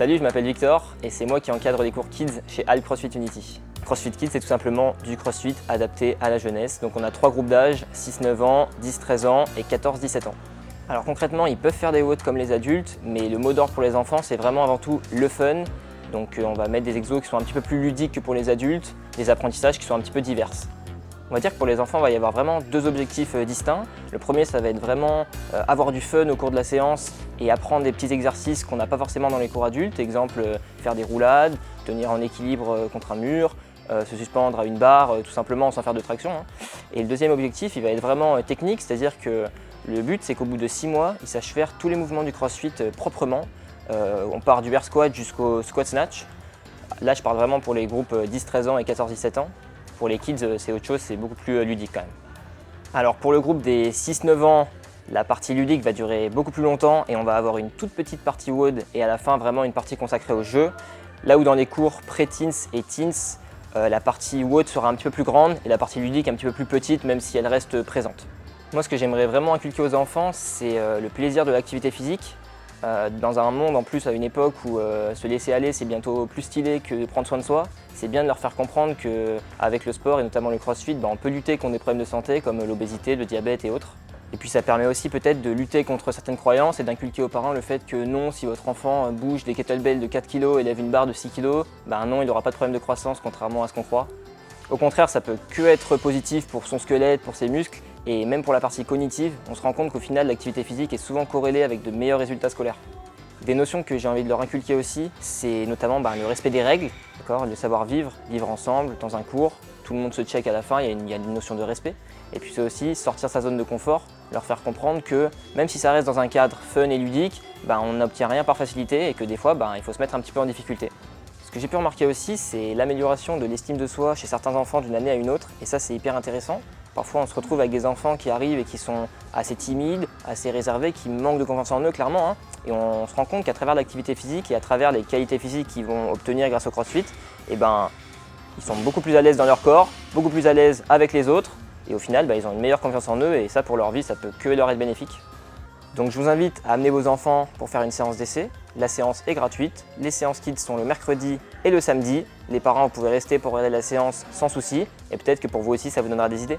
Salut, je m'appelle Victor et c'est moi qui encadre les cours Kids chez Al CrossFit Unity. CrossFit Kids, c'est tout simplement du CrossFit adapté à la jeunesse. Donc on a 3 groupes d'âge, 6-9 ans, 10-13 ans et 14-17 ans. Alors concrètement, ils peuvent faire des WOD comme les adultes, mais le mot d'ordre pour les enfants, c'est vraiment avant tout le fun. Donc on va mettre des exos qui sont un petit peu plus ludiques que pour les adultes, des apprentissages qui sont un petit peu divers. On va dire que pour les enfants, il va y avoir vraiment 2 objectifs distincts. Le premier, ça va être vraiment avoir du fun au cours de la séance et apprendre des petits exercices qu'on n'a pas forcément dans les cours adultes. Exemple, faire des roulades, tenir en équilibre contre un mur, se suspendre à une barre, tout simplement sans faire de traction. Et le deuxième objectif, il va être vraiment technique, c'est-à-dire que le but, c'est qu'au bout de 6 mois, ils sachent faire tous les mouvements du CrossFit proprement. On part du air squat jusqu'au squat snatch. Là, je parle vraiment pour les groupes 10-13 ans et 14-17 ans. Pour les kids, c'est autre chose, c'est beaucoup plus ludique quand même. Alors pour le groupe des 6-9 ans, la partie ludique va durer beaucoup plus longtemps et on va avoir une toute petite partie WOD et à la fin vraiment une partie consacrée au jeu. Là où dans les cours pré-teens et teens, la partie WOD sera un petit peu plus grande et la partie ludique un petit peu plus petite, même si elle reste présente. Moi, ce que j'aimerais vraiment inculquer aux enfants, c'est le plaisir de l'activité physique. Dans un monde en plus à une époque où se laisser aller c'est bientôt plus stylé que de prendre soin de soi, c'est bien de leur faire comprendre qu'avec le sport et notamment le CrossFit, on peut lutter contre des problèmes de santé comme l'obésité, le diabète et autres. Et puis ça permet aussi peut-être de lutter contre certaines croyances et d'inculquer aux parents le fait que non, si votre enfant bouge des kettlebells de 4 kg et lève une barre de 6 kg, non, il n'aura pas de problème de croissance contrairement à ce qu'on croit. Au contraire, ça peut que être positif pour son squelette, pour ses muscles, et même pour la partie cognitive, on se rend compte qu'au final, l'activité physique est souvent corrélée avec de meilleurs résultats scolaires. Des notions que j'ai envie de leur inculquer aussi, c'est notamment le respect des règles, le savoir vivre, vivre ensemble dans un cours, tout le monde se check à la fin, il y a une notion de respect. Et puis c'est aussi sortir sa zone de confort, leur faire comprendre que même si ça reste dans un cadre fun et ludique, on n'obtient rien par facilité et que des fois, il faut se mettre un petit peu en difficulté. Ce que j'ai pu remarquer aussi, c'est l'amélioration de l'estime de soi chez certains enfants d'une année à une autre, et ça c'est hyper intéressant. Parfois on se retrouve avec des enfants qui arrivent et qui sont assez timides, assez réservés, qui manquent de confiance en eux clairement, et on se rend compte qu'à travers l'activité physique et à travers les qualités physiques qu'ils vont obtenir grâce au CrossFit, ils sont beaucoup plus à l'aise dans leur corps, beaucoup plus à l'aise avec les autres, et au final ils ont une meilleure confiance en eux, et ça pour leur vie ça peut que leur être bénéfique. Donc je vous invite à amener vos enfants pour faire une séance d'essai. La séance est gratuite. Les séances kids sont le mercredi et le samedi. Les parents, vous pouvez rester pour regarder la séance sans souci. Et peut-être que pour vous aussi, ça vous donnera des idées.